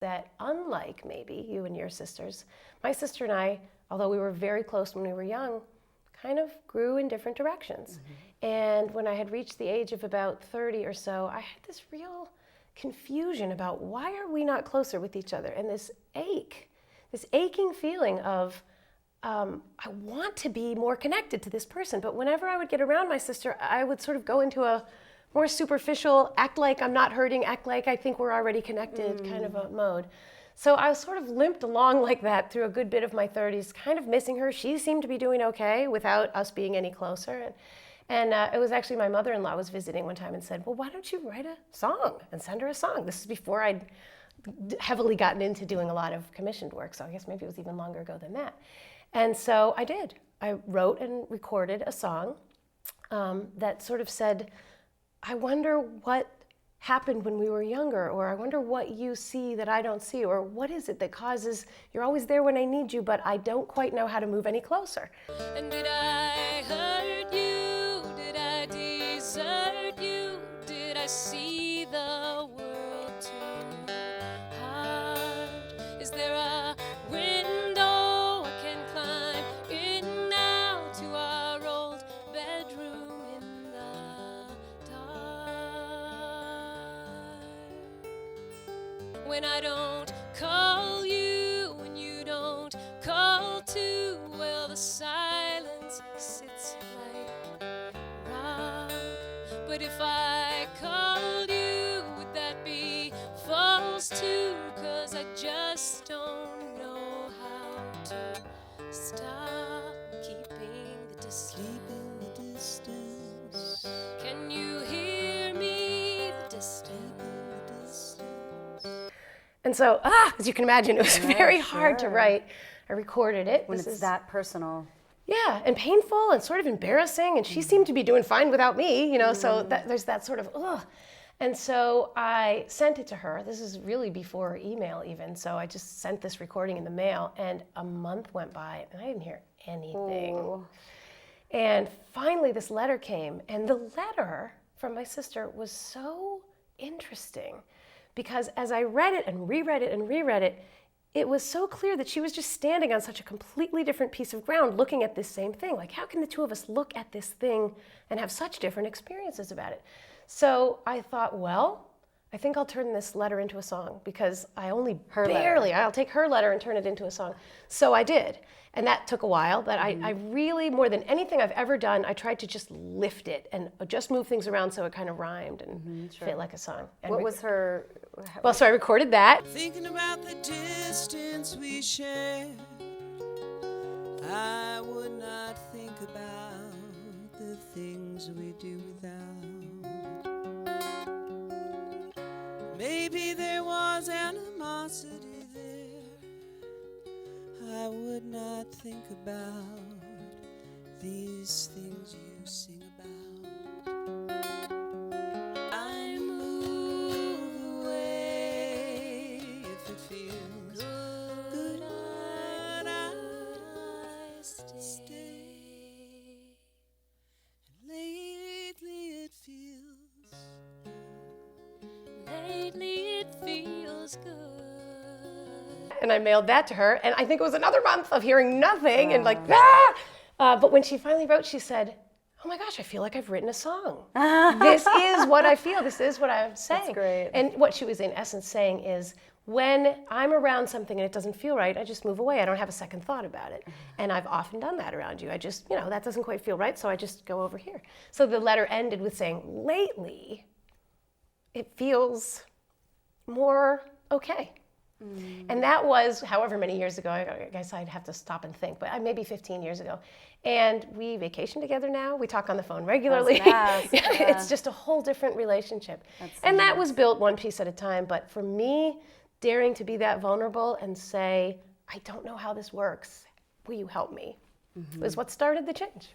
that unlike maybe you and your sisters, my sister and I, although we were very close when we were young, kind of grew in different directions. And when I had reached the age of about 30 or so, I had this real confusion about why are we not closer with each other, and this aching feeling of I want to be more connected to this person, but whenever I would get around my sister, I would sort of go into a more superficial, act like I'm not hurting, act like I think we're already connected kind of a mode. So I sort of limped along like that through a good bit of my 30s, kind of missing her. She seemed to be doing okay without us being any closer. And it was actually my mother-in-law was visiting one time and said, well, why don't you write a song and send her a song? This is before I'd heavily gotten into doing a lot of commissioned work, so I guess maybe it was even longer ago than that. And so I did. I wrote and recorded a song that sort of said, I wonder what happened when we were younger, or I wonder what you see that I don't see, or what is it that causes you're always there when I need you, but I don't quite know how to move any closer. And did I hurt you? Did I desert you? Did I see the world too hard? Is there a window I can climb in now to our old bedroom in the dark? When I don't call you, when you don't call too, well, the silence sits like rock. But if I called you, would that be false too? 'Cause I just don't know how to stop keeping the distance. Can you hear me? The distance. And so, as you can imagine, it was very hard to write. I recorded it. When it's that personal. Yeah, and painful and sort of embarrassing, and she seemed to be doing fine without me, you know, so there's that sort of, ugh. And so I sent it to her. This is really before email even, so I just sent this recording in the mail, and a month went by, and I didn't hear anything. Ooh. And finally this letter came, and the letter from my sister was so interesting, because as I read it and reread it and reread it, it was so clear that she was just standing on such a completely different piece of ground looking at this same thing. Like, how can the two of us look at this thing and have such different experiences about it? So I thought, well, I think I'll turn this letter into a song, because I only I'll take her letter and turn it into a song. So I did. And that took a while, but I really, more than anything I've ever done, I tried to just lift it and just move things around so it kind of rhymed and fit like a song. And What was her... Well, so I recorded that. Thinking about the distance we share, I would not think about the things we do without. Maybe there was animosity there, I would not think about these things you sing about. I move away if it feels good. I stay. And lately it feels good. And I mailed that to her, and I think it was another month of hearing nothing and like, but when she finally wrote, she said, oh my gosh, I feel like I've written a song. This is what I feel, this is what I'm saying. That's great. And what she was in essence saying is, when I'm around something and it doesn't feel right, I just move away. I don't have a second thought about it. And I've often done that around you. I just, that doesn't quite feel right, so I just go over here. So the letter ended with saying, lately, it feels more okay. And that was however many years ago. I guess I'd have to stop and think, but maybe 15 years ago. And we vacation together now. We talk on the phone regularly. It's just a whole different relationship. And that was built one piece at a time. But for me, daring to be that vulnerable and say, I don't know how this works. Will you help me? Was what started the change.